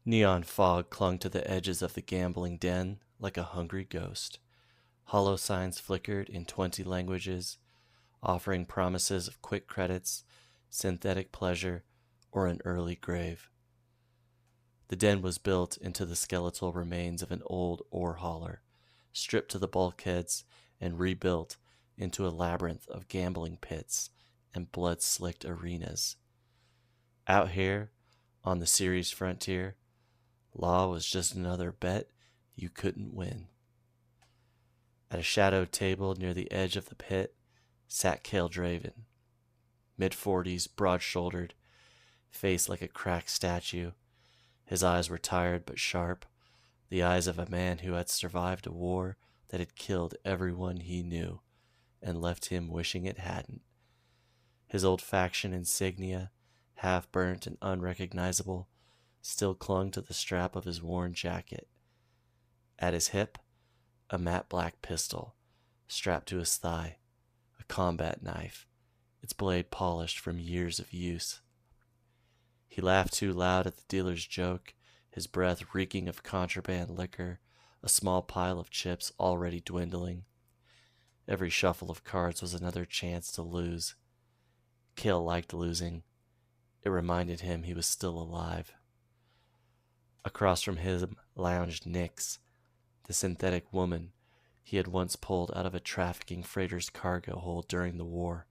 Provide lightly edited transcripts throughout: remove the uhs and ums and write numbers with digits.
Neon fog clung to the edges of the gambling den like a hungry ghost. Hollow signs flickered in 20 languages, offering promises of quick credits, synthetic pleasure, or an early grave. The den was built into the skeletal remains of an old ore hauler, stripped to the bulkheads and rebuilt into a labyrinth of gambling pits and blood-slicked arenas. Out here, on the Ceres frontier, law was just another bet you couldn't win. At a shadowed table near the edge of the pit sat Kael Draven, mid-40s, broad-shouldered, face like a cracked statue. His eyes were tired but sharp, the eyes of a man who had survived a war that had killed everyone he knew and left him wishing it hadn't. His old faction insignia, half burnt and unrecognizable, still clung to the strap of his worn jacket. At his hip, a matte black pistol, strapped to his thigh, a combat knife, its blade polished from years of use. He laughed too loud at the dealer's joke, his breath reeking of contraband liquor, a small pile of chips already dwindling. Every shuffle of cards was another chance to lose. Kael liked losing. It reminded him he was still alive. Across from him lounged Nyx, the synthetic woman he had once pulled out of a trafficking freighter's cargo hold during the war.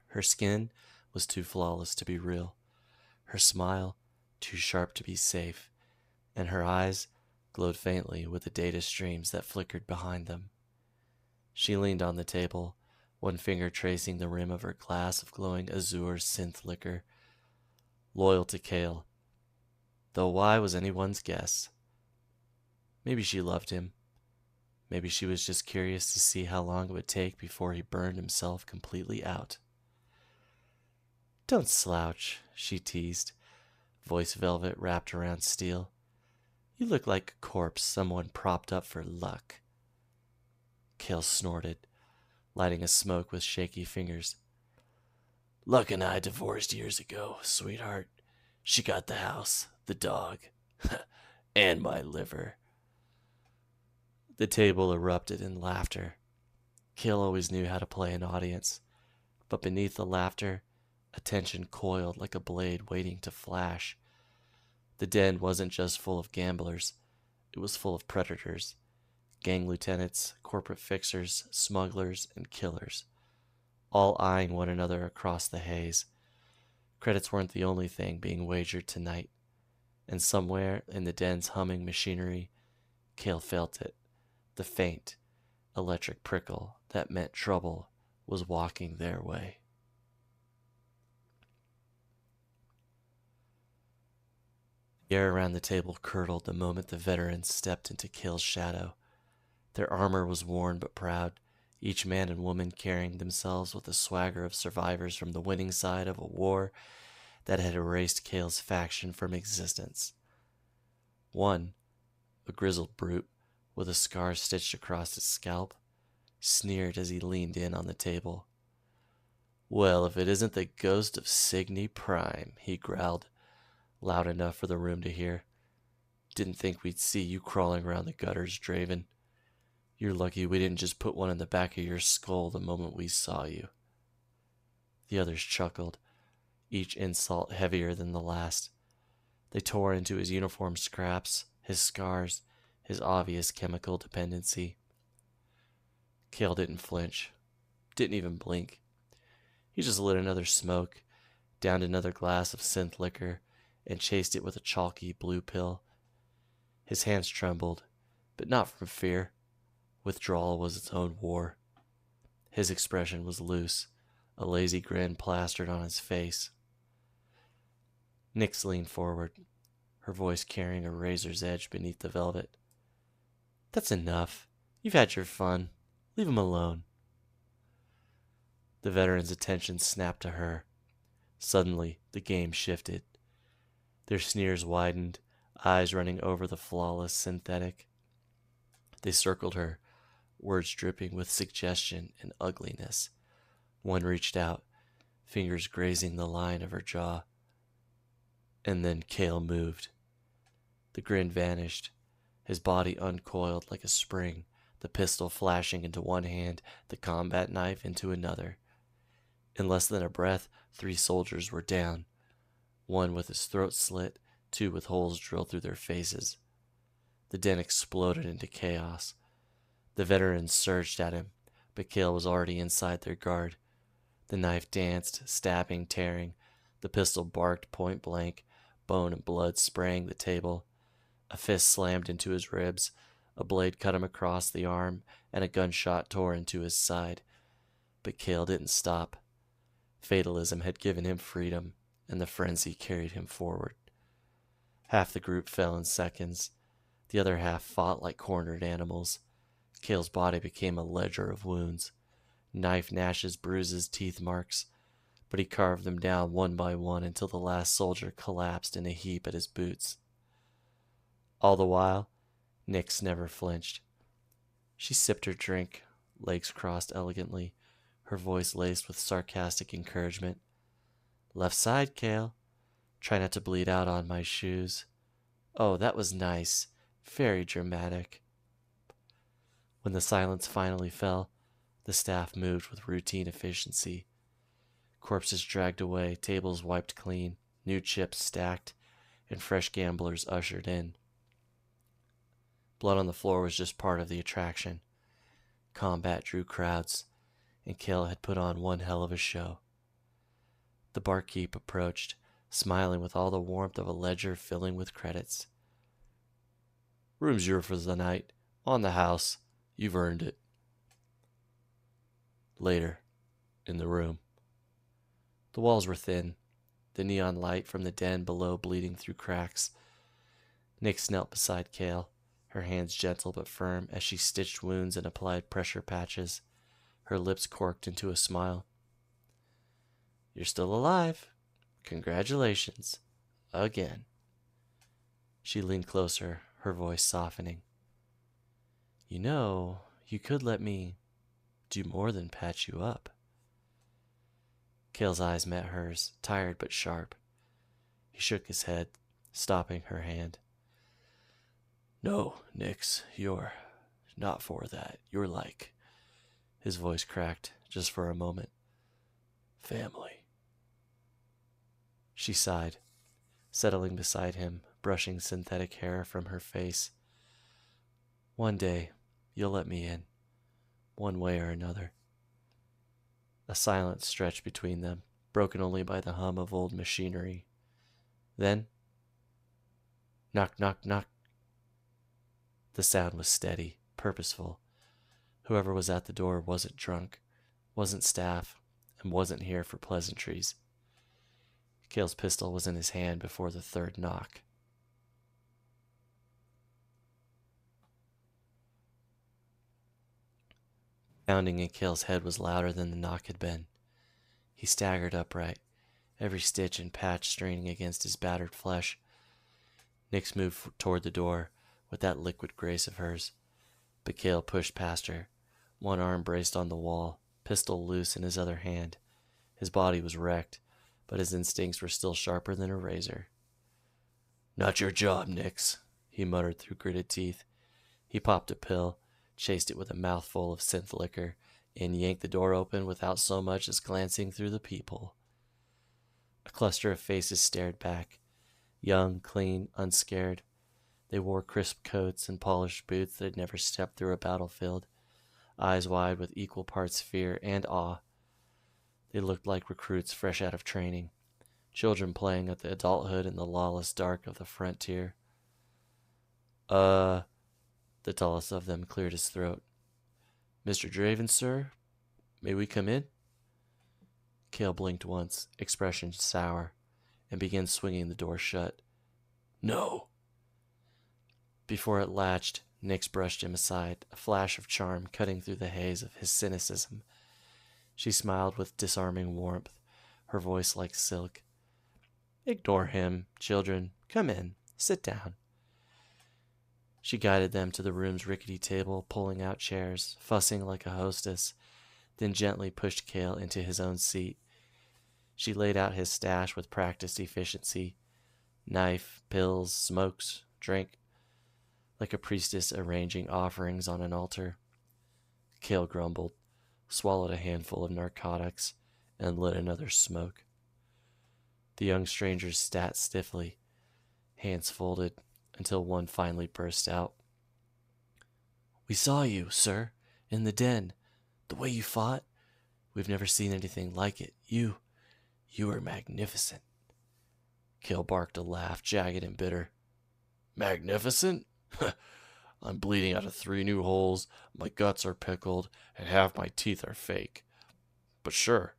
Her skin was too flawless to be real, her smile too sharp to be safe, and her eyes glowed faintly with the data streams that flickered behind them. She leaned on the table, one finger tracing the rim of her glass of glowing azure synth liquor, loyal to Kael, though why was anyone's guess. Maybe she loved him. Maybe she was just curious to see how long it would take before he burned himself completely out. "Don't slouch," she teased, voice velvet wrapped around steel. "You look like a corpse someone propped up for luck." Kael snorted, lighting a smoke with shaky fingers. "Luck and I divorced years ago, sweetheart. She got the house, the dog, and my liver." The table erupted in laughter. Kael always knew how to play an audience, but beneath the laughter, attention coiled like a blade waiting to flash. The den wasn't just full of gamblers, it was full of predators, gang lieutenants, corporate fixers, smugglers, and killers, all eyeing one another across the haze. Credits weren't the only thing being wagered tonight, and somewhere in the den's humming machinery, Kael felt it, the faint, electric prickle that meant trouble was walking their way. The air around the table curdled the moment the veterans stepped into Kael's shadow. Their armor was worn but proud, each man and woman carrying themselves with the swagger of survivors from the winning side of a war that had erased Kael's faction from existence. One, a grizzled brute with a scar stitched across his scalp, sneered as he leaned in on the table. "Well, if it isn't the ghost of Signy Prime," he growled, loud enough for the room to hear. "Didn't think we'd see you crawling around the gutters, Draven. You're lucky we didn't just put one in the back of your skull the moment we saw you." The others chuckled, each insult heavier than the last. They tore into his uniform scraps, his scars, his obvious chemical dependency. Kael didn't flinch, didn't even blink. He just lit another smoke, downed another glass of synth liquor, and chased it with a chalky blue pill. His hands trembled, but not from fear. Withdrawal was its own war. His expression was loose, a lazy grin plastered on his face. Nyx leaned forward, her voice carrying a razor's edge beneath the velvet. "That's enough. You've had your fun. Leave him alone." The veteran's attention snapped to her. Suddenly, the game shifted. Their sneers widened, eyes running over the flawless synthetic. They circled her, words dripping with suggestion and ugliness. One reached out, fingers grazing the line of her jaw. And then Kael moved. The grin vanished, his body uncoiled like a spring, the pistol flashing into one hand, the combat knife into another. In less than a breath, 3 soldiers were down, one with his throat slit, 2 with holes drilled through their faces. The den exploded into chaos. The veterans surged at him, but Kael was already inside their guard. The knife danced, stabbing, tearing. The pistol barked point blank, bone and blood spraying the table. A fist slammed into his ribs, a blade cut him across the arm, and a gunshot tore into his side. But Kael didn't stop. Fatalism had given him freedom, and the frenzy carried him forward. Half the group fell in seconds. The other half fought like cornered animals. Kael's body became a ledger of wounds. Knife gashes, bruises, teeth marks. But he carved them down one by one until the last soldier collapsed in a heap at his boots. All the while, Nyx never flinched. She sipped her drink, legs crossed elegantly, her voice laced with sarcastic encouragement. "Left side, Kael. Try not to bleed out on my shoes. Oh, that was nice. Very dramatic." When the silence finally fell, the staff moved with routine efficiency. Corpses dragged away, tables wiped clean, new chips stacked, and fresh gamblers ushered in. Blood on the floor was just part of the attraction. Combat drew crowds, and Kael had put on one hell of a show. The barkeep approached, smiling with all the warmth of a ledger filling with credits. "Room's yours for the night. On the house. You've earned it." Later, in the room. The walls were thin, the neon light from the den below bleeding through cracks. Nyx knelt beside Kael, her hands gentle but firm as she stitched wounds and applied pressure patches, her lips corked into a smile. "You're still alive. Congratulations. Again." She leaned closer, her voice softening. "You know, you could let me do more than patch you up." Kael's eyes met hers, tired but sharp. He shook his head, stopping her hand. "No, Nyx, you're not for that. You're like," his voice cracked just for a moment, "family." She sighed, settling beside him, brushing synthetic hair from her face. "One day, you'll let me in, one way or another." A silence stretched between them, broken only by the hum of old machinery. Then, knock, knock, knock. The sound was steady, purposeful. Whoever was at the door wasn't drunk, wasn't staff, and wasn't here for pleasantries. Kael's pistol was in his hand before the third knock. Pounding in Kael's head was louder than the knock had been. He staggered upright, every stitch and patch straining against his battered flesh. Nyx moved toward the door with that liquid grace of hers, but Kael pushed past her, one arm braced on the wall, pistol loose in his other hand. His body was wrecked, but his instincts were still sharper than a razor. "Not your job, Nyx," he muttered through gritted teeth. He popped a pill, chased it with a mouthful of synth liquor, and yanked the door open without so much as glancing through the peephole. A cluster of faces stared back, young, clean, unscared. They wore crisp coats and polished boots that had never stepped through a battlefield, eyes wide with equal parts fear and awe. They looked like recruits fresh out of training, children playing at the adulthood in the lawless dark of the frontier. The tallest of them cleared his throat. "Mr. Draven, sir? May we come in?" Kael blinked once, expression sour, and began swinging the door shut. "No." Before it latched, Nyx brushed him aside, a flash of charm cutting through the haze of his cynicism. She smiled with disarming warmth, her voice like silk. "Ignore him, children. Come in. Sit down." She guided them to the room's rickety table, pulling out chairs, fussing like a hostess, then gently pushed Kael into his own seat. She laid out his stash with practiced efficiency. Knife, pills, smokes, drink, like a priestess arranging offerings on an altar. Kael grumbled, swallowed a handful of narcotics, and lit another smoke. The young strangers sat stiffly, hands folded, until one finally burst out. "We saw you, sir, in the den. The way you fought, we've never seen anything like it. You were magnificent." Kael barked a laugh, jagged and bitter. "Magnificent? I'm bleeding out of 3 new holes, my guts are pickled, and half my teeth are fake. But sure,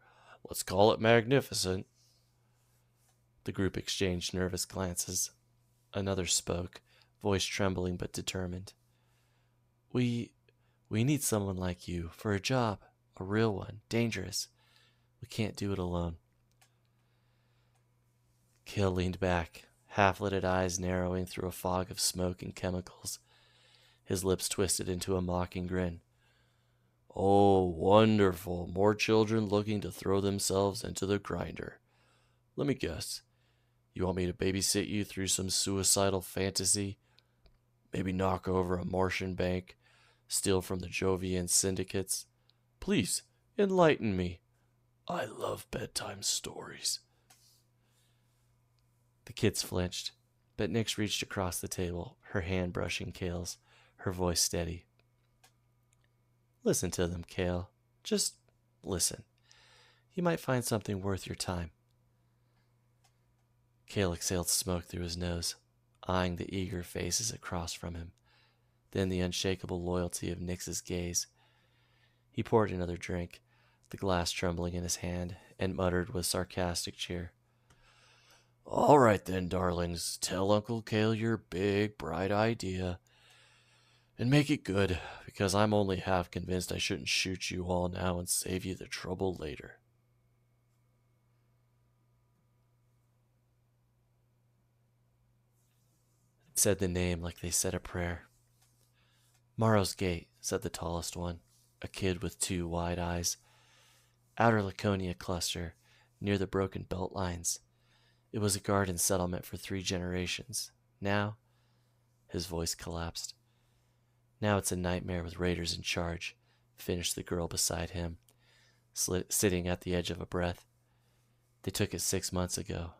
let's call it magnificent." The group exchanged nervous glances. Another spoke, voice trembling but determined. We need someone like you for a job, a real one, dangerous. We can't do it alone." Kael leaned back, half-lidded eyes narrowing through a fog of smoke and chemicals. His lips twisted into a mocking grin. "Oh, wonderful. More children looking to throw themselves into the grinder. Let me guess. You want me to babysit you through some suicidal fantasy? Maybe knock over a Martian bank, steal from the Jovian syndicates? Please, enlighten me. I love bedtime stories." The kids flinched, but Nyx reached across the table, her hand brushing Kael's, her voice steady. "Listen to them, Kael. Just listen. You might find something worth your time." Kael exhaled smoke through his nose, eyeing the eager faces across from him, then the unshakable loyalty of Nyx's gaze. He poured another drink, the glass trembling in his hand, and muttered with sarcastic cheer. "All right then, darlings, tell Uncle Kael your big, bright idea. And make it good, because I'm only half convinced I shouldn't shoot you all now and save you the trouble later." Said the name like they said a prayer. "Marrow's Gate," said the tallest one, a kid with 2 wide eyes. "Outer Laconia cluster, near the broken belt lines. It was a garden settlement for 3 generations. Now," his voice collapsed. "Now it's a nightmare with raiders in charge," finished the girl beside him, sitting at the edge of a breath. "They took it 6 months ago.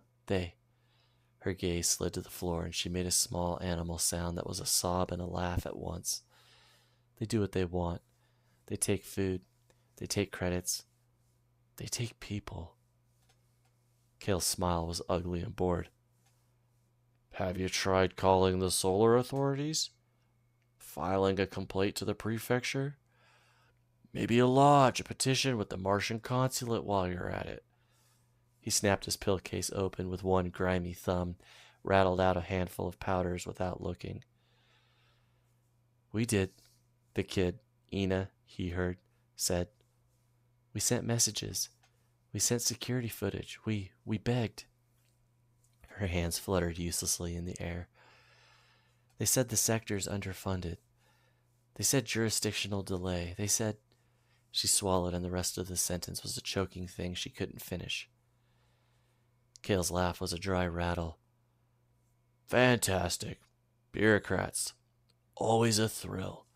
Her gaze slid to the floor, and she made a small animal sound that was a sob and a laugh at once. "They do what they want. They take food. They take credits. They take people." Kael's smile was ugly and bored. "Have you tried calling the solar authorities? Filing a complaint to the prefecture? Maybe a lodge, a petition with the Martian consulate while you're at it." He snapped his pill case open with one grimy thumb, rattled out a handful of powders without looking. "We did," the kid, Ina, he heard, said. "We sent messages. We sent security footage. We begged." Her hands fluttered uselessly in the air. "They said the sector's underfunded. They said jurisdictional delay. They said—" She swallowed, and the rest of the sentence was a choking thing she couldn't finish. Kael's laugh was a dry rattle. "Fantastic. Bureaucrats. Always a thrill."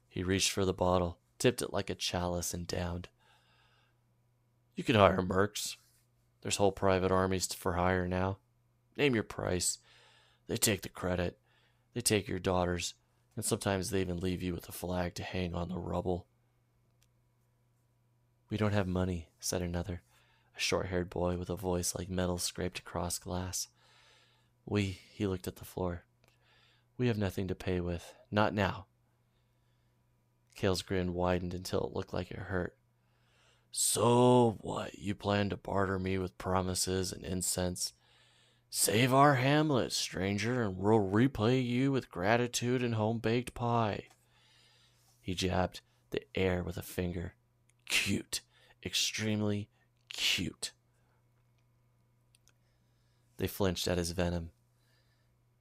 He reached for the bottle, tipped it like a chalice, and downed. "You can hire mercs. There's whole private armies for hire now. Name your price. They take the credit. They take your daughters, and sometimes they even leave you with a flag to hang on the rubble." "We don't have money," said another, a short-haired boy with a voice like metal scraped across glass. He looked at the floor. "We have nothing to pay with. Not now." Kael's grin widened until it looked like it hurt. "So what, you plan to barter me with promises and incense? Save our hamlet, stranger, and we'll repay you with gratitude and home-baked pie." He jabbed the air with a finger. "Cute. Extremely cute." They flinched at his venom.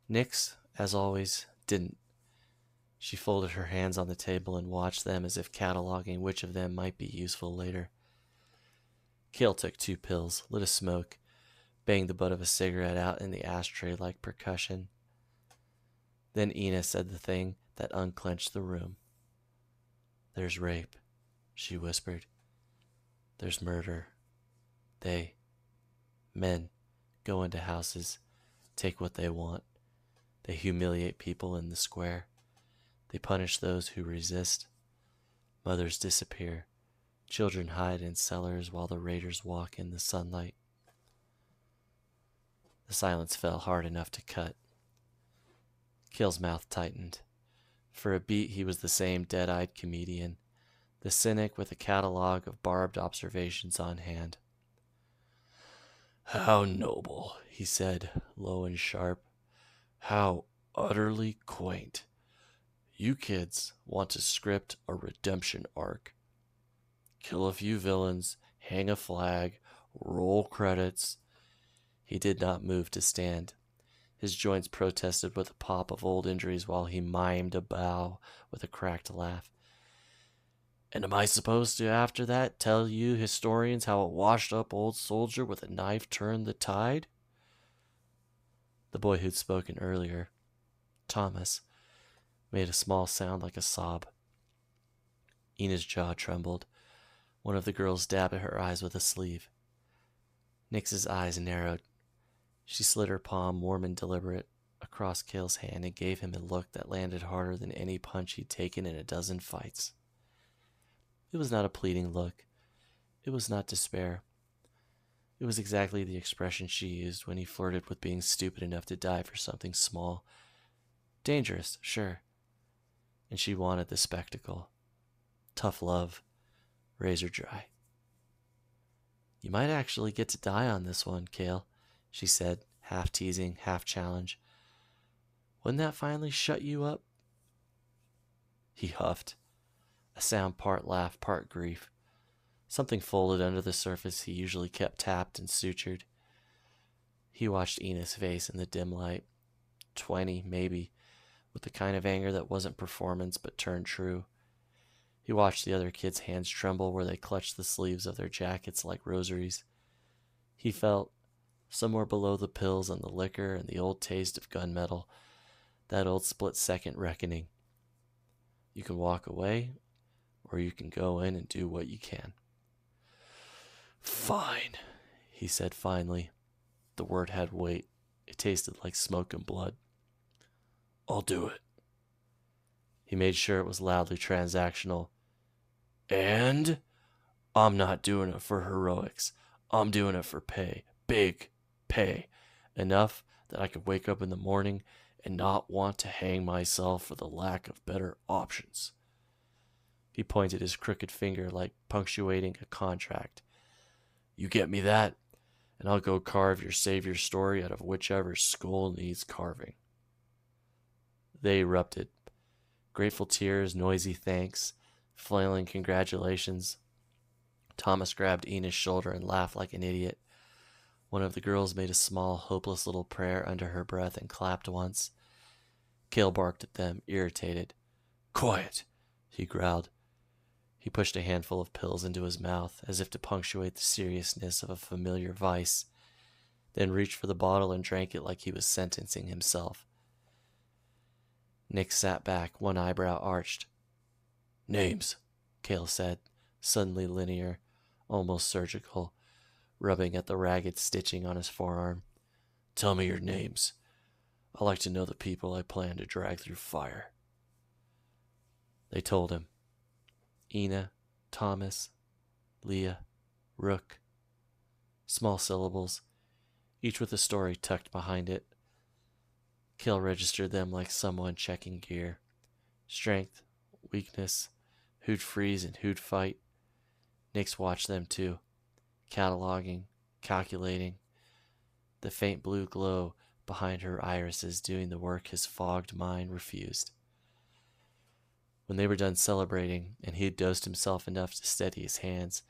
Nyx, as always, didn't. She folded her hands on the table and watched them as if cataloging which of them might be useful later. Kael took 2 pills, lit a smoke, banged the butt of a cigarette out in the ashtray like percussion. Then Ina said the thing that unclenched the room. "There's rape," she whispered. "There's murder. Men, go into houses, take what they want. They humiliate people in the square. They punish those who resist. Mothers disappear. Children hide in cellars while the raiders walk in the sunlight." The silence fell hard enough to cut. Kael's mouth tightened. For a beat, he was the same dead-eyed comedian, the cynic with a catalog of barbed observations on hand. "How noble," he said, low and sharp. "How utterly quaint. You kids want to script a redemption arc. Kill a few villains, hang a flag, roll credits." He did not move to stand. His joints protested with a pop of old injuries while he mimed a bow with a cracked laugh. "And am I supposed to, after that, tell you historians how a washed-up old soldier with a knife turned the tide?" The boy who'd spoken earlier, Thomas, made a small sound like a sob. Ina's jaw trembled. One of the girls dabbed at her eyes with a sleeve. Nyx's eyes narrowed. She slid her palm, warm and deliberate, across Kael's hand and gave him a look that landed harder than any punch he'd taken in a dozen fights. It was not a pleading look. It was not despair. It was exactly the expression she used when he flirted with being stupid enough to die for something small. Dangerous, sure. And she wanted the spectacle. Tough love, razor dry. "You might actually get to die on this one, Kael," she said, half teasing, half challenge. "Wouldn't that finally shut you up?" He huffed, a sound part laugh, part grief. Something folded under the surface he usually kept tapped and sutured. He watched Ina's face in the dim light. 20, maybe, with the kind of anger that wasn't performance but turned true. He watched the other kids' hands tremble where they clutched the sleeves of their jackets like rosaries. He felt, somewhere below the pills and the liquor and the old taste of gunmetal, that old split-second reckoning. You can walk away, or you can go in and do what you can. "Fine," he said finally. The word had weight. It tasted like smoke and blood. "I'll do it." He made sure it was loudly transactional. "And I'm not doing it for heroics. I'm doing it for pay. Big pay. Enough that I could wake up in the morning and not want to hang myself for the lack of better options." He pointed his crooked finger like punctuating a contract. "You get me that, and I'll go carve your savior story out of whichever skull needs carving." They erupted. Grateful tears, noisy thanks, flailing congratulations. Thomas grabbed Ina's shoulder and laughed like an idiot. One of the girls made a small, hopeless little prayer under her breath and clapped once. Kael barked at them, irritated. "Quiet," he growled. He pushed a handful of pills into his mouth, as if to punctuate the seriousness of a familiar vice, then reached for the bottle and drank it like he was sentencing himself. Nyx sat back, one eyebrow arched. "Names," Kael said, suddenly linear, almost surgical, rubbing at the ragged stitching on his forearm. "Tell me your names. I like to know the people I plan to drag through fire." They told him. Ina, Thomas, Leah, Rook. Small syllables, each with a story tucked behind it. Kael registered them like someone checking gear. Strength, weakness, who'd freeze and who'd fight. Nyx watched them too, cataloging, calculating. The faint blue glow behind her irises doing the work his fogged mind refused. When they were done celebrating, and he had dosed himself enough to steady his hands,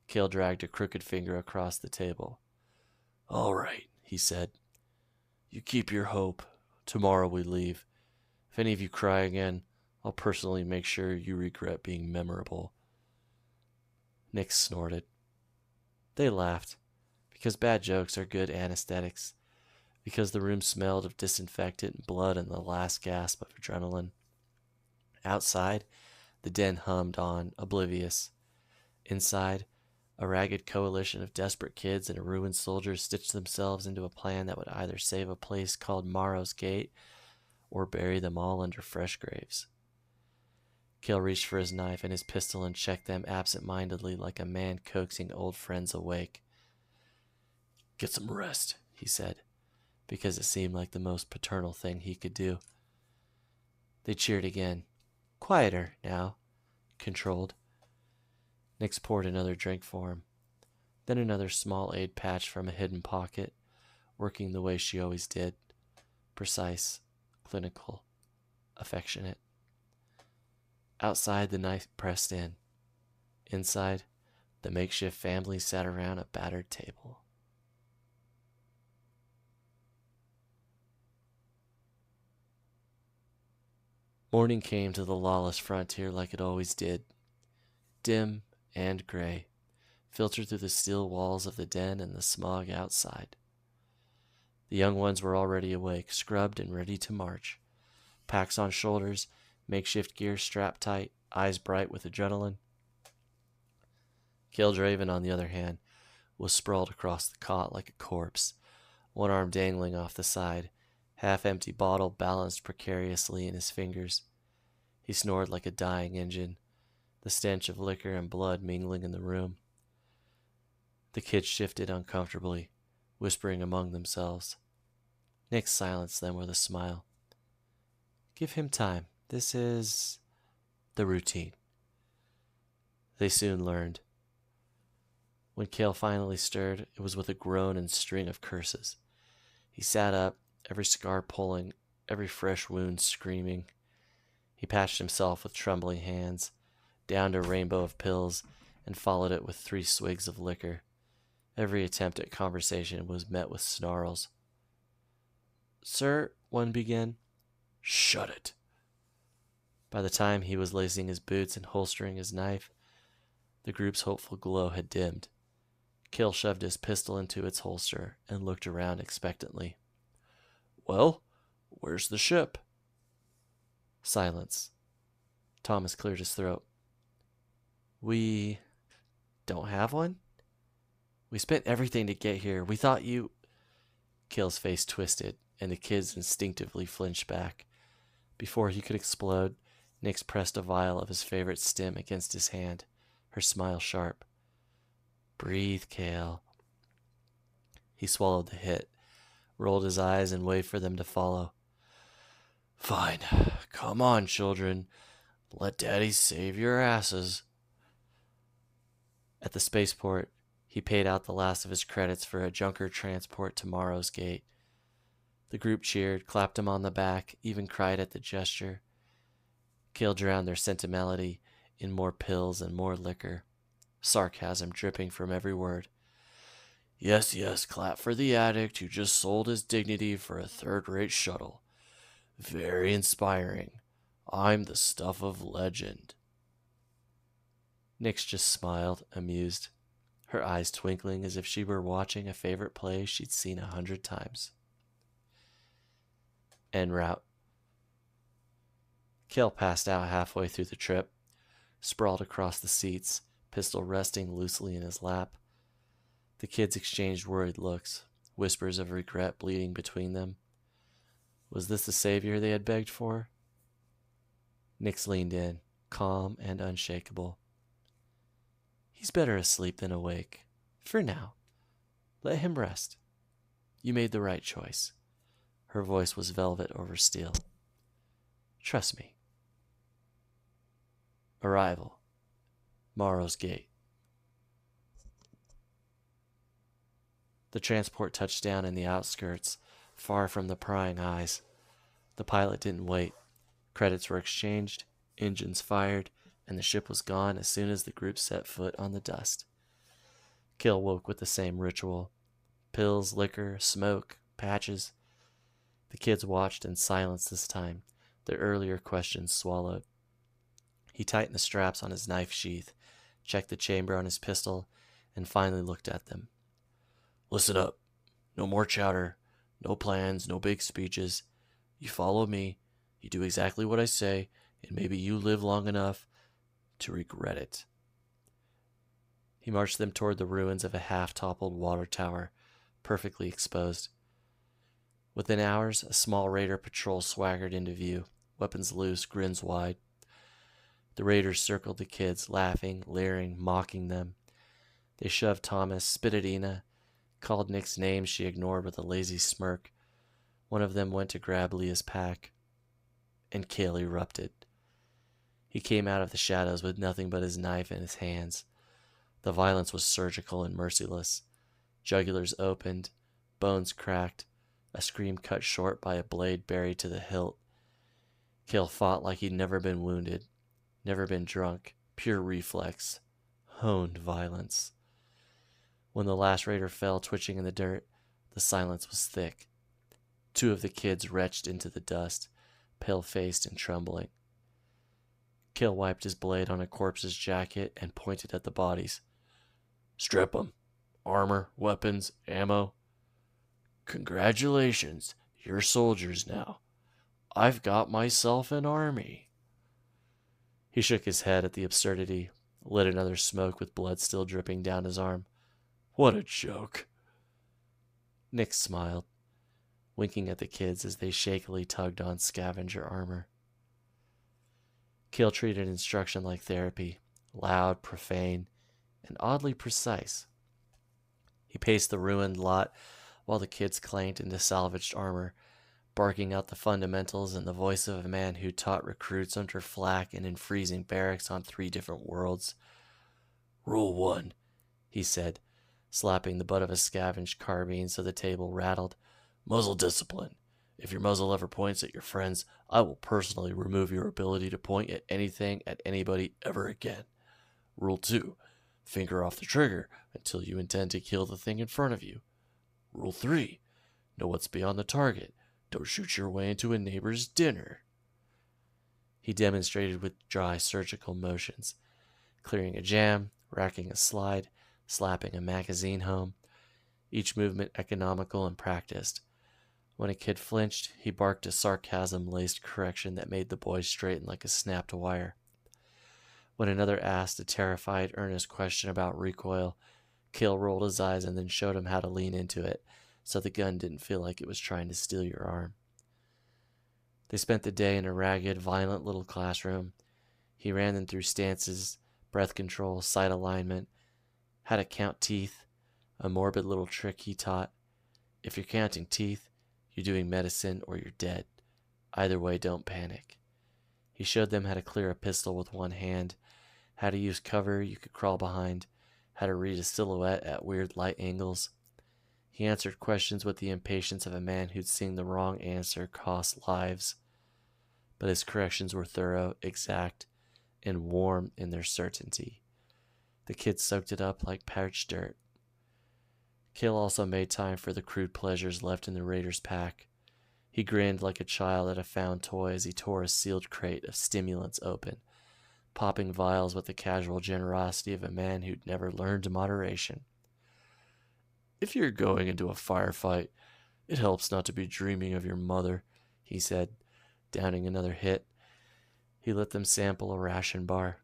Kael dragged a crooked finger across the table. "All right," he said. "You keep your hope. Tomorrow we leave. If any of you cry again, I'll personally make sure you regret being memorable." Nyx snorted. They laughed, because bad jokes are good anesthetics. because the room smelled of disinfectant and blood and the last gasp of adrenaline. Outside, the den hummed on, oblivious. Inside, a ragged coalition of desperate kids and a ruined soldier stitched themselves into a plan that would either save a place called Marrow's Gate or bury them all under fresh graves. Kael reached for his knife and his pistol and checked them absent-mindedly like a man coaxing old friends awake. "Get some rest," he said, because it seemed like the most paternal thing he could do. They cheered again. Quieter now. Controlled. Nix poured another drink for him. Then another small aid patch from a hidden pocket, working the way she always did. Precise, clinical, affectionate. Outside, the knife pressed in. Inside, the makeshift family sat around a battered table. Morning came to the lawless frontier like it always did. Dim and gray, filtered through the steel walls of the den and the smog outside. The young ones were already awake, scrubbed and ready to march. Packs on shoulders, makeshift gear strapped tight, eyes bright with adrenaline. Kael Draven, on the other hand, was sprawled across the cot like a corpse, one arm dangling off the side, half-empty bottle balanced precariously in his fingers. He snored like a dying engine, the stench of liquor and blood mingling in the room. The kids shifted uncomfortably, whispering among themselves. Nix silenced them with a smile. "Give him time. This is the routine." They soon learned. When Kael finally stirred, it was with a groan and string of curses. He sat up, every scar pulling, every fresh wound screaming. He patched himself with trembling hands, downed a rainbow of pills, and followed it with 3 swigs of liquor. Every attempt at conversation was met with snarls. "Sir," one began. "Shut it." By the time he was lacing his boots and holstering his knife, the group's hopeful glow had dimmed. Kael shoved his pistol into its holster and looked around expectantly. "Well, where's the ship?" Silence. Thomas cleared his throat. "We don't have one? We spent everything to get here. We thought you..." Kael's face twisted, and the kids instinctively flinched back. Before he could explode, Nix pressed a vial of his favorite stim against his hand, her smile sharp. "Breathe, Kael." He swallowed the hit, rolled his eyes, and waved for them to follow. "Fine. Come on, children. Let Daddy save your asses." At the spaceport, he paid out the last of his credits for a junker transport to Marrow's Gate. The group cheered, clapped him on the back, even cried at the gesture. Kael drowned their sentimentality in more pills and more liquor, sarcasm dripping from every word. Yes, clap for the addict who just sold his dignity for a third-rate shuttle. Very inspiring. I'm the stuff of legend." Nix just smiled, amused, her eyes twinkling as if she were watching a favorite play she'd seen 100 times. En route. Kael passed out halfway through the trip, sprawled across the seats, pistol resting loosely in his lap. The kids exchanged worried looks, whispers of regret bleeding between them. Was this the savior they had begged for? Nix leaned in, calm and unshakable. "He's better asleep than awake. For now. Let him rest. You made the right choice." Her voice was velvet over steel. "Trust me." Arrival. Marrow's Gate. The transport touched down in the outskirts, far from the prying eyes. The pilot didn't wait. Credits were exchanged, engines fired, and the ship was gone as soon as the group set foot on the dust. Kael woke with the same ritual. Pills, liquor, smoke, patches. The kids watched in silence this time, their earlier questions swallowed. He tightened the straps on his knife sheath, checked the chamber on his pistol, and finally looked at them. "Listen up. No more chatter. No plans, no big speeches. You follow me, you do exactly what I say, and maybe you live long enough to regret it. He marched them toward the ruins of a half-toppled water tower, perfectly exposed. Within hours, a small raider patrol swaggered into view, weapons loose, grins wide. The raiders circled the kids, laughing, leering, mocking them. They shoved Thomas, spit at Ina, called Nick's name she ignored with a lazy smirk. One of them went to grab Leah's pack, and Kael erupted. He came out of the shadows with nothing but his knife in his hands. The violence was surgical and merciless. Jugulars opened, bones cracked, a scream cut short by a blade buried to the hilt. Kael fought like he'd never been wounded, never been drunk, pure reflex, honed violence. When the last raider fell twitching in the dirt, the silence was thick. Two of the kids retched into the dust, pale-faced and trembling. Kael wiped his blade on a corpse's jacket and pointed at the bodies. Strip 'em. Armor, weapons, ammo. Congratulations, you're soldiers now. I've got myself an army. He shook his head at the absurdity, lit another smoke with blood still dripping down his arm. What a joke. Nick smiled, winking at the kids as they shakily tugged on scavenger armor. Kael treated instruction like therapy, loud, profane, and oddly precise. He paced the ruined lot while the kids clanked into salvaged armor, barking out the fundamentals in the voice of a man who taught recruits under flak and in freezing barracks on 3 different worlds. Rule 1, he said, slapping the butt of a scavenged carbine so the table rattled. Muzzle discipline. If your muzzle ever points at your friends, I will personally remove your ability to point at anything at anybody ever again. Rule 2, finger off the trigger until you intend to kill the thing in front of you. Rule 3, know what's beyond the target. Don't shoot your way into a neighbor's dinner. He demonstrated with dry surgical motions, clearing a jam, racking a slide, slapping a magazine home, each movement economical and practiced. When a kid flinched, he barked a sarcasm-laced correction that made the boy straighten like a snapped wire. When another asked a terrified, earnest question about recoil, Kael rolled his eyes and then showed him how to lean into it, so the gun didn't feel like it was trying to steal your arm. They spent the day in a ragged, violent little classroom. He ran them through stances, breath control, sight alignment, how to count teeth, a morbid little trick he taught. If you're counting teeth, you're doing medicine or you're dead. Either way, don't panic. He showed them how to clear a pistol with one hand, how to use cover you could crawl behind, how to read a silhouette at weird light angles. He answered questions with the impatience of a man who'd seen the wrong answer cost lives. But his corrections were thorough, exact, and warm in their certainty. The kids soaked it up like parched dirt. Kael also made time for the crude pleasures left in the raider's pack. He grinned like a child at a found toy as he tore a sealed crate of stimulants open, popping vials with the casual generosity of a man who'd never learned moderation. If you're going into a firefight, it helps not to be dreaming of your mother, he said, downing another hit. He let them sample a ration bar,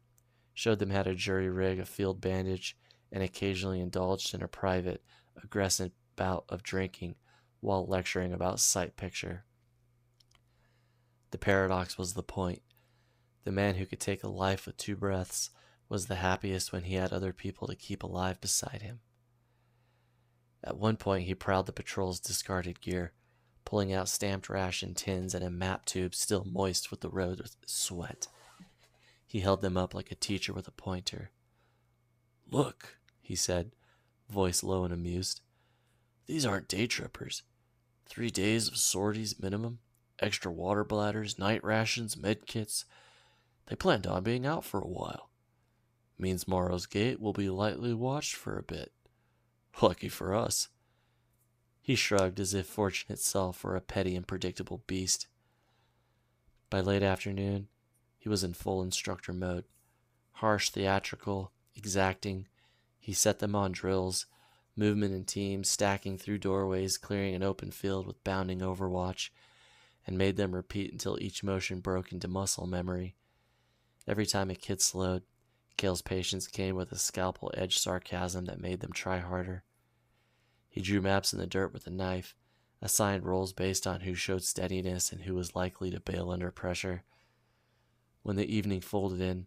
showed them how to jury-rig a field bandage, and occasionally indulged in a private, aggressive bout of drinking while lecturing about sight picture. The paradox was the point. The man who could take a life with 2 breaths was the happiest when he had other people to keep alive beside him. At one point, he prowled the patrol's discarded gear, pulling out stamped ration tins and a map tube still moist with the road sweat. He held them up like a teacher with a pointer. Look, he said, voice low and amused. These aren't day trippers. 3 days of sorties minimum, extra water bladders, night rations, med kits. They planned on being out for a while. Means Marrow's gate will be lightly watched for a bit. Lucky for us. He shrugged as if fortune itself were a petty and predictable beast. By late afternoon, he was in full instructor mode. Harsh, theatrical, exacting, he set them on drills, movement in teams, stacking through doorways, clearing an open field with bounding overwatch, and made them repeat until each motion broke into muscle memory. Every time a kid slowed, Kael's patience came with a scalpel-edged sarcasm that made them try harder. He drew maps in the dirt with a knife, assigned roles based on who showed steadiness and who was likely to bail under pressure. When the evening folded in,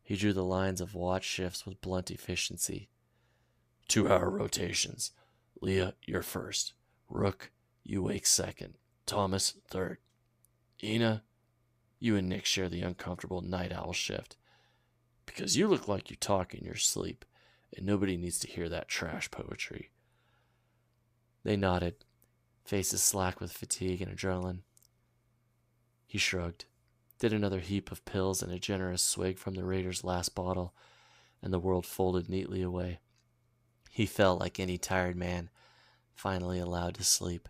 he drew the lines of watch shifts with blunt efficiency. 2-hour rotations. Leah, you're first. Rook, you wake second. Thomas, third. Ina, you and Nick share the uncomfortable night owl shift. Because you look like you talk in your sleep, and nobody needs to hear that trash poetry. They nodded, faces slack with fatigue and adrenaline. He shrugged, did another heap of pills and a generous swig from the Raider's last bottle, and the world folded neatly away. He felt like any tired man, finally allowed to sleep.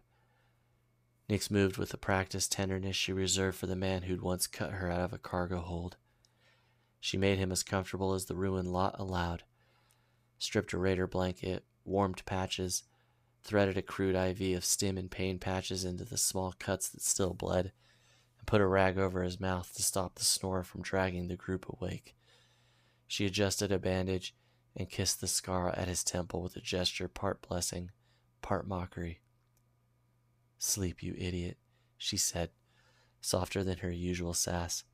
Nyx moved with the practiced tenderness she reserved for the man who'd once cut her out of a cargo hold. She made him as comfortable as the ruined lot allowed, stripped a Raider blanket, warmed patches, threaded a crude IV of stim and pain patches into the small cuts that still bled, and put a rag over his mouth to stop the snore from dragging the group awake. She adjusted a bandage and kissed the scar at his temple with a gesture part blessing, part mockery. "Sleep, you idiot," she said, softer than her usual sass.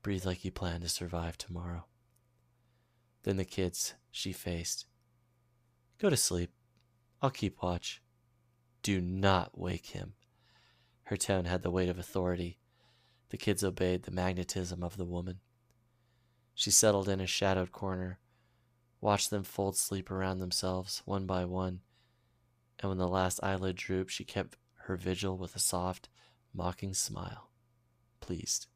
"Breathe like you plan to survive tomorrow." Then the kids she faced. "Go to sleep. I'll keep watch. Do not wake him." Her tone had the weight of authority. The kids obeyed the magnetism of the woman. She settled in a shadowed corner, watched them fold sleep around themselves, one by one, and when the last eyelid drooped, she kept her vigil with a soft, mocking smile, pleased.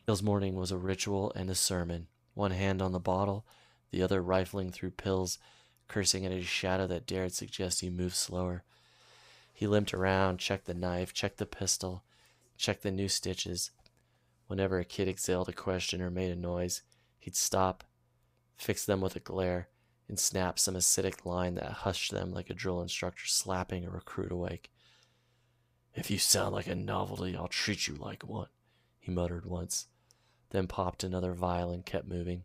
Kael's morning was a ritual and a sermon, one hand on the bottle, the other rifling through pills, cursing at a shadow that dared suggest he move slower. He limped around, checked the knife, checked the pistol, checked the new stitches. Whenever a kid exhaled a question or made a noise, he'd stop, fix them with a glare, and snap some acidic line that hushed them like a drill instructor slapping a recruit awake. "If you sound like a novelty, I'll treat you like one," he muttered once, then popped another vial and kept moving.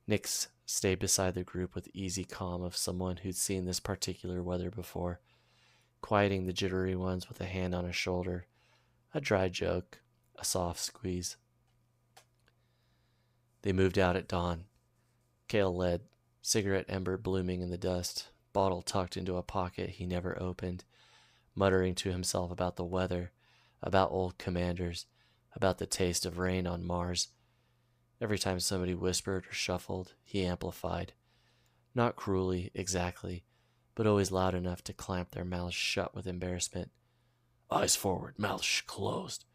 Nyx stayed beside the group with the easy calm of someone who'd seen this particular weather before, quieting the jittery ones with a hand on his shoulder, a dry joke, a soft squeeze. They moved out at dawn. Kael led, cigarette ember blooming in the dust, bottle tucked into a pocket he never opened, muttering to himself about the weather, about old commanders, about the taste of rain on Mars. Every time somebody whispered or shuffled, he amplified. Not cruelly, exactly, but always loud enough to clamp their mouths shut with embarrassment. "Eyes forward, mouths closed.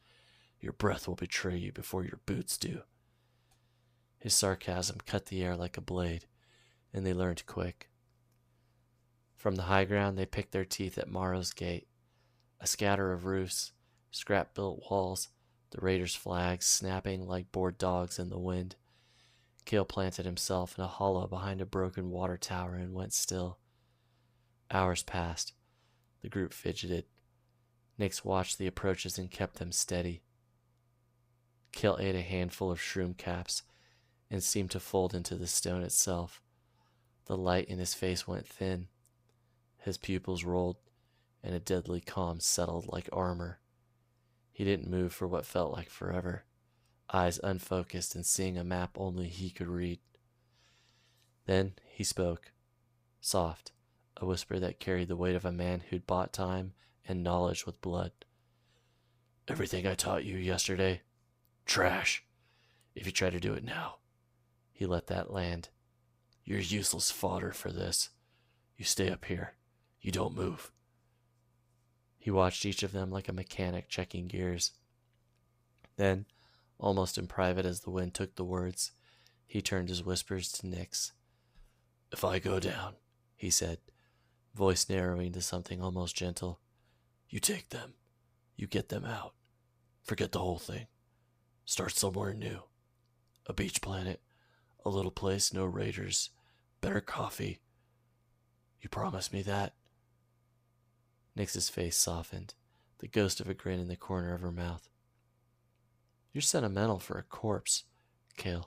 Your breath will betray you before your boots do." His sarcasm cut the air like a blade, and they learned quick. From the high ground, they picked their teeth at Marrow's gate, a scatter of roofs, scrap-built walls, the Raiders' flags snapping like bored dogs in the wind. Kael planted himself in a hollow behind a broken water tower and went still. Hours passed. The group fidgeted. Nyx watched the approaches and kept them steady. Kael ate a handful of shroom caps and seemed to fold into the stone itself. The light in his face went thin. His pupils rolled, and a deadly calm settled like armor. He didn't move for what felt like forever, eyes unfocused and seeing a map only he could read. Then he spoke, soft, a whisper that carried the weight of a man who'd bought time and knowledge with blood. "Everything I taught you yesterday, trash. If you try to do it now," he let that land. "You're useless fodder for this. You stay up here. You don't move." He watched each of them like a mechanic checking gears. Then, almost in private as the wind took the words, he turned his whispers to Nyx. "If I go down," he said, voice narrowing to something almost gentle, "you take them. You get them out. Forget the whole thing. Start somewhere new. A beach planet. A little place, no raiders. Better coffee. You promised me that? Nyx's face softened, the ghost of a grin in the corner of her mouth. You're sentimental for a corpse, Kael,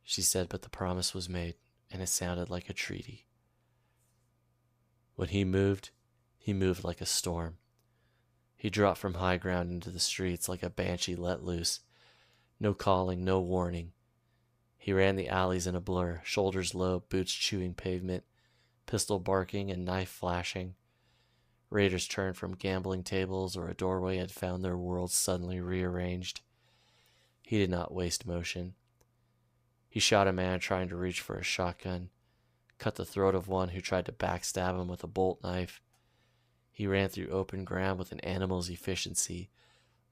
she said, but the promise was made, and it sounded like a treaty. When he moved like a storm. He dropped from high ground into the streets like a banshee let loose. No calling, no warning. He ran the alleys in a blur, shoulders low, boots chewing pavement, pistol barking and knife flashing. Raiders turned from gambling tables or a doorway had found their worlds suddenly rearranged. He did not waste motion. He shot a man trying to reach for a shotgun, cut the throat of one who tried to backstab him with a bolt knife. He ran through open ground with an animal's efficiency,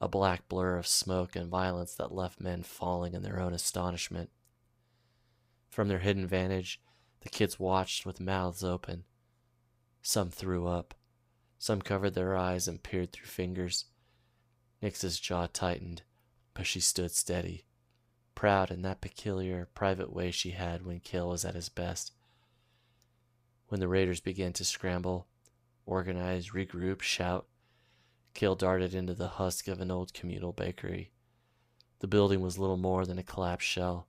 a black blur of smoke and violence that left men falling in their own astonishment. From their hidden vantage, the kids watched with mouths open. Some threw up. Some covered their eyes and peered through fingers. Nyx's jaw tightened, but she stood steady, proud in that peculiar, private way she had when Kael was at his best. When the raiders began to scramble, organize, regroup, shout, Kael darted into the husk of an old communal bakery. The building was little more than a collapsed shell.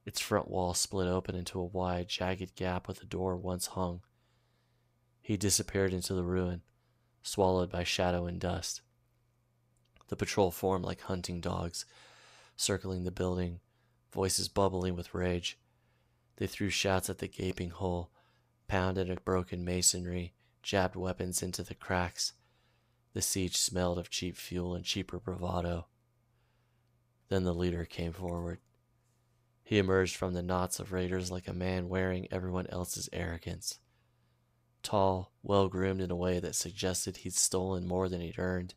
Its front wall split open into a wide, jagged gap with a door once hung. He disappeared into the ruin, swallowed by shadow and dust. The patrol formed like hunting dogs, circling the building, voices bubbling with rage. They threw shots at the gaping hole, pounded at broken masonry, jabbed weapons into the cracks. The siege smelled of cheap fuel and cheaper bravado. Then the leader came forward. He emerged from the knots of raiders like a man wearing everyone else's arrogance. Tall, well-groomed in a way that suggested he'd stolen more than he'd earned,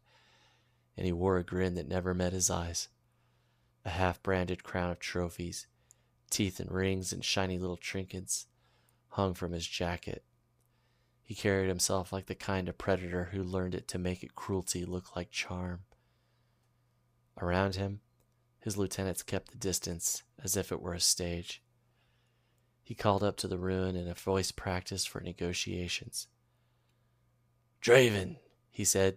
and he wore a grin that never met his eyes. A half-branded crown of trophies, teeth and rings and shiny little trinkets, hung from his jacket. He carried himself like the kind of predator who learned it to make it cruelty look like charm. Around him, his lieutenants kept the distance, as if it were a stage. He called up to the ruin in a voice practiced for negotiations. Draven, he said,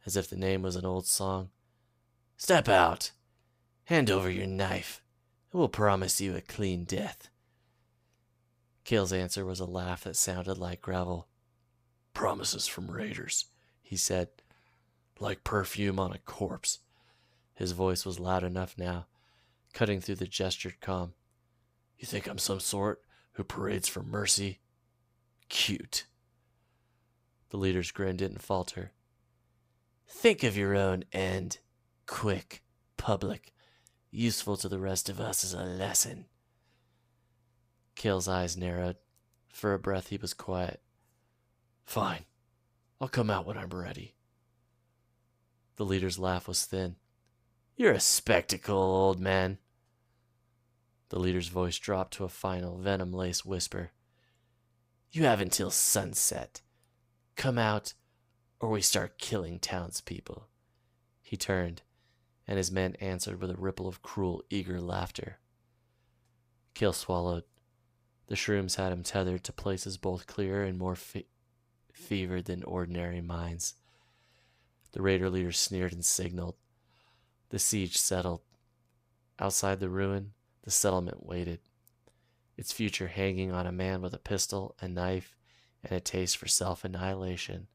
as if the name was an old song. Step out. Hand over your knife, and we'll promise you a clean death. Kael's answer was a laugh that sounded like gravel. Promises from raiders, he said, like perfume on a corpse. His voice was loud enough now, cutting through the gestured calm. You think I'm some sort who parades for mercy? Cute. The leader's grin didn't falter. Think of your own end. Quick, public, useful to the rest of us as a lesson. Kael's eyes narrowed. For a breath he was quiet. Fine. I'll come out when I'm ready. The leader's laugh was thin. You're a spectacle, old man. The leader's voice dropped to a final, venom-laced whisper. You have until sunset. Come out, or we start killing townspeople. He turned, and his men answered with a ripple of cruel, eager laughter. Kael swallowed. The shrooms had him tethered to places both clearer and more fevered than ordinary minds. The raider leader sneered and signaled. The siege settled. Outside the ruin, the settlement waited, its future hanging on a man with a pistol, a knife, and a taste for self-annihilation.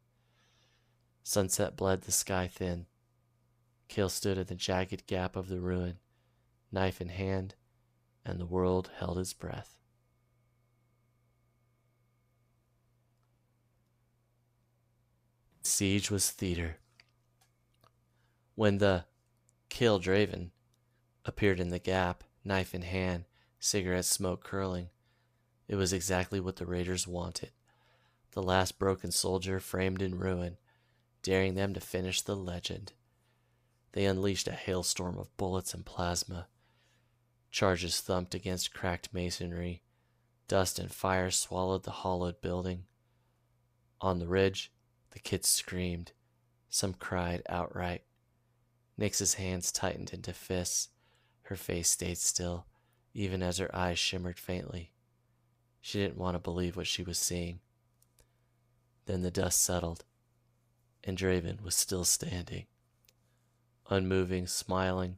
Sunset bled the sky thin. Kael stood at the jagged gap of the ruin, knife in hand, and the world held its breath. Siege was theater. When the Kael Draven appeared in the gap, knife in hand, cigarette smoke curling, it was exactly what the raiders wanted. The last broken soldier framed in ruin, daring them to finish the legend. They unleashed a hailstorm of bullets and plasma. Charges thumped against cracked masonry. Dust and fire swallowed the hollowed building. On the ridge, the kids screamed. Some cried outright. Nyx's hands tightened into fists. Her face stayed still, even as her eyes shimmered faintly. She didn't want to believe what she was seeing. Then the dust settled, and Draven was still standing, unmoving, smiling,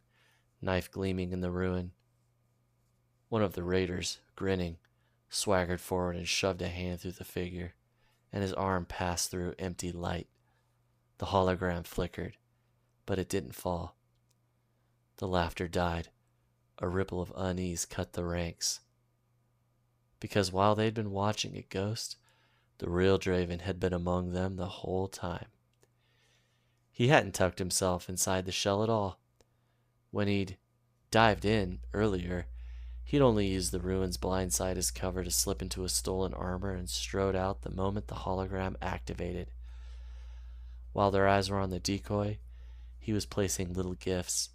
knife gleaming in the ruin. One of the raiders, grinning, swaggered forward and shoved a hand through the figure, and his arm passed through empty light. The hologram flickered, but it didn't fall. The laughter died. A ripple of unease cut the ranks. Because while they'd been watching a ghost, the real Draven had been among them the whole time. He hadn't tucked himself inside the shell at all. When he'd dived in earlier, he'd only used the ruin's blind side as cover to slip into his stolen armor and strode out the moment the hologram activated. While their eyes were on the decoy, he was placing little gifts,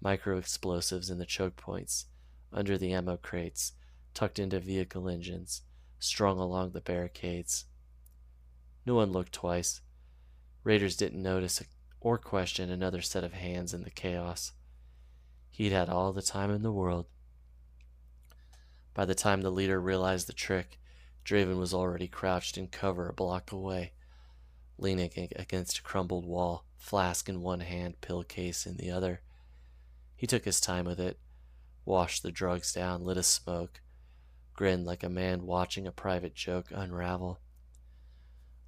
micro-explosives in the choke points, under the ammo crates, tucked into vehicle engines, strung along the barricades. No one looked twice. Raiders didn't notice or question another set of hands in the chaos. He'd had all the time in the world. By the time the leader realized the trick, Draven was already crouched in cover a block away, leaning against a crumbled wall, flask in one hand, pill case in the other. He took his time with it, washed the drugs down, lit a smoke, grinned like a man watching a private joke unravel.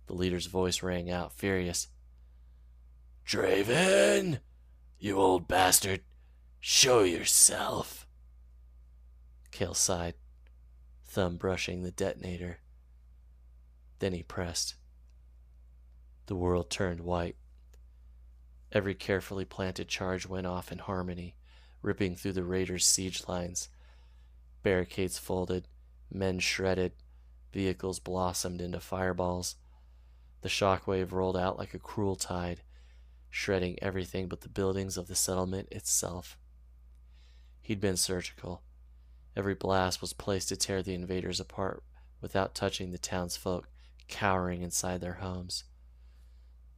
The leader's voice rang out, furious. "Draven, you old bastard, show yourself." Kael sighed, thumb brushing the detonator. Then he pressed. The world turned white. Every carefully planted charge went off in harmony, ripping through the raiders' siege lines. Barricades folded, men shredded, vehicles blossomed into fireballs. The shockwave rolled out like a cruel tide, shredding everything but the buildings of the settlement itself. He'd been surgical. Every blast was placed to tear the invaders apart without touching the townsfolk cowering inside their homes.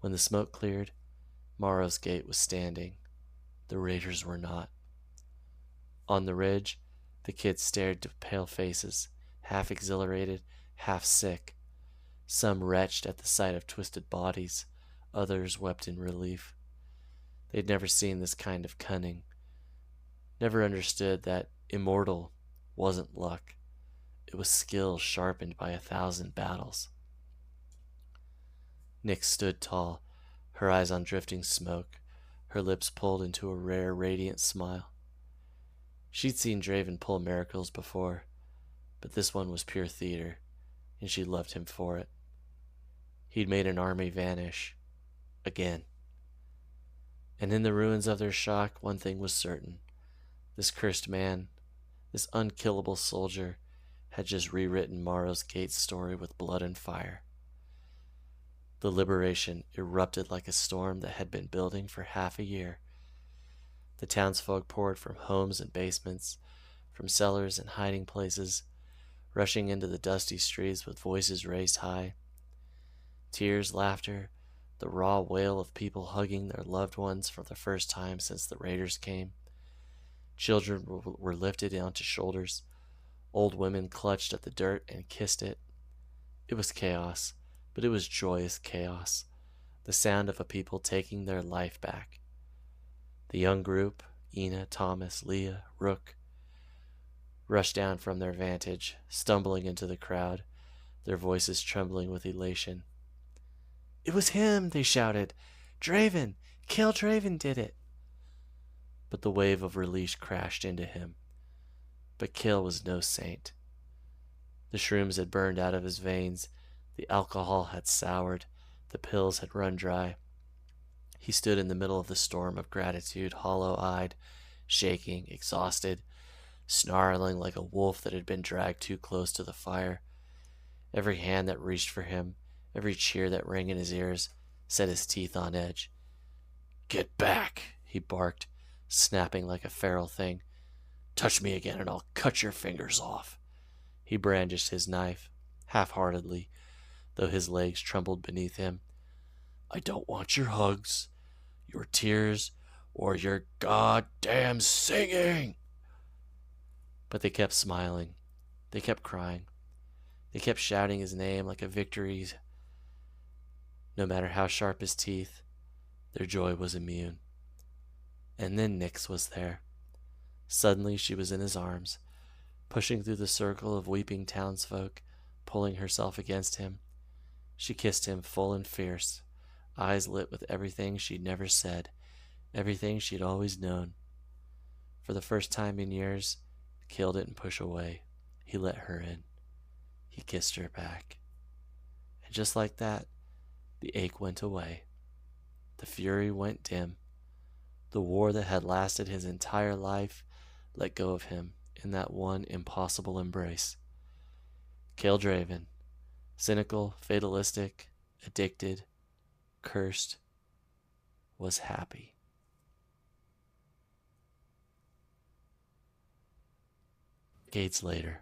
When the smoke cleared, Marrow's gate was standing. The raiders were not. On the ridge, the kids stared to pale faces, half exhilarated, half sick. Some retched at the sight of twisted bodies, others wept in relief. They'd never seen this kind of cunning, never understood that immortal wasn't luck. It was skill sharpened by 1,000 battles. Nyx stood tall, her eyes on drifting smoke, her lips pulled into a rare, radiant smile. She'd seen Draven pull miracles before, but this one was pure theater, and she loved him for it. He'd made an army vanish. Again. And in the ruins of their shock, one thing was certain. This cursed man, this unkillable soldier, had just rewritten Marrow's Gate's story with blood and fire. The liberation erupted like a storm that had been building for half a year. The townsfolk poured from homes and basements, from cellars and hiding places, rushing into the dusty streets with voices raised high. Tears, laughter, the raw wail of people hugging their loved ones for the first time since the raiders came. Children were lifted onto shoulders. Old women clutched at the dirt and kissed it. It was chaos, but it was joyous chaos, the sound of a people taking their life back. The young group, Ina, Thomas, Leah, Rook, rushed down from their vantage, stumbling into the crowd, their voices trembling with elation. "It was him," they shouted. "Draven! Kael Draven did it!" But the wave of release crashed into him. But Kael was no saint. The shrooms had burned out of his veins, the alcohol had soured, the pills had run dry. He stood in the middle of the storm of gratitude, hollow-eyed, shaking, exhausted, snarling like a wolf that had been dragged too close to the fire. Every hand that reached for him, every cheer that rang in his ears, set his teeth on edge. "Get back," he barked, snapping like a feral thing. "Touch me again and I'll cut your fingers off." He brandished his knife, half-heartedly, though his legs trembled beneath him. "I don't want your hugs, your tears, or your goddamn singing." But they kept smiling. They kept crying. They kept shouting his name like a victory. No matter how sharp his teeth, their joy was immune. And then Nyx was there. Suddenly she was in his arms, pushing through the circle of weeping townsfolk, pulling herself against him. She kissed him full and fierce, eyes lit with everything she'd never said, everything she'd always known. For the first time in years, Kael didn't push away. He let her in. He kissed her back. And just like that, the ache went away. The fury went dim. The war that had lasted his entire life let go of him in that one impossible embrace. Kael Draven, cynical, fatalistic, addicted, cursed, was happy. Gates later.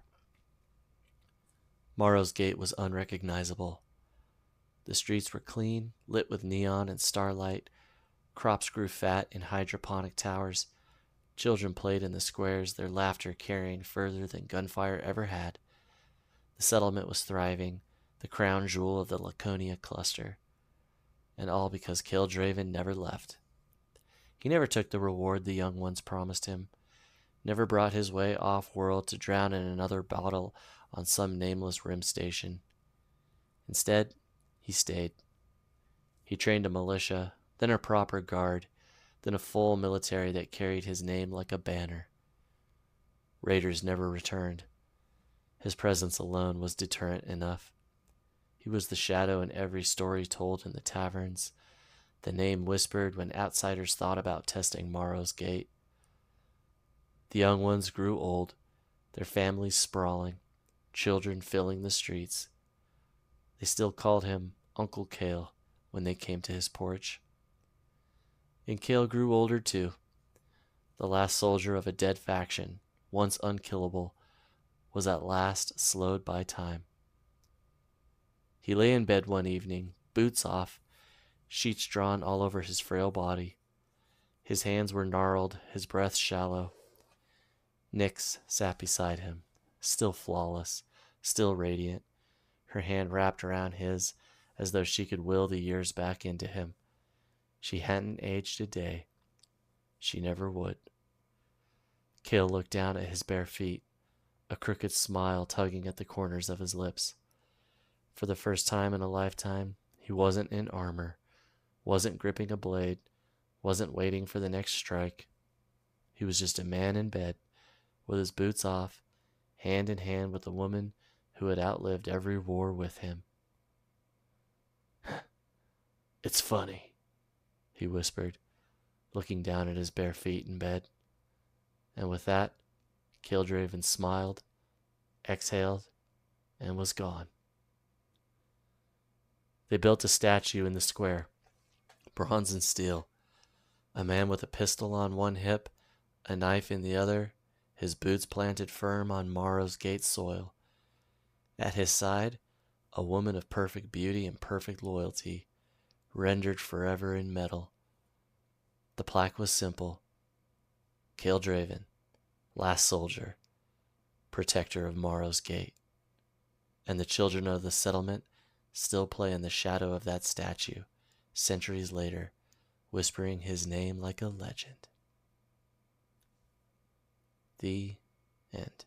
Marrow's gate was unrecognizable. The streets were clean, lit with neon and starlight. Crops grew fat in hydroponic towers. Children played in the squares, their laughter carrying further than gunfire ever had. The settlement was thriving, the crown jewel of the Laconia cluster. And all because Kael Draven never left. He never took the reward the young ones promised him, never brought his way off-world to drown in another battle on some nameless rim station. Instead, he stayed. He trained a militia, then a proper guard, then a full military that carried his name like a banner. Raiders never returned. His presence alone was deterrent enough. He was the shadow in every story told in the taverns, the name whispered when outsiders thought about testing Marrow's gate. The young ones grew old, their families sprawling, children filling the streets. They still called him Uncle Kael when they came to his porch. And Kael grew older too. The last soldier of a dead faction, once unkillable, was at last slowed by time. He lay in bed one evening, boots off, sheets drawn all over his frail body. His hands were gnarled, his breath shallow. Nyx sat beside him, still flawless, still radiant, her hand wrapped around his as though she could will the years back into him. She hadn't aged a day. She never would. Kael looked down at his bare feet, a crooked smile tugging at the corners of his lips. For the first time in a lifetime, he wasn't in armor, wasn't gripping a blade, wasn't waiting for the next strike. He was just a man in bed, with his boots off, hand in hand with a woman who had outlived every war with him. "It's funny," he whispered, looking down at his bare feet in bed. And with that, Kael Draven smiled, exhaled, and was gone. They built a statue in the square, bronze and steel, a man with a pistol on one hip, a knife in the other, his boots planted firm on Marrow's gate soil. At his side, a woman of perfect beauty and perfect loyalty, rendered forever in metal. The plaque was simple: Kael Draven, last soldier, protector of Marrow's gate. And the children of the settlement still play in the shadow of that statue, centuries later, whispering his name like a legend. The end.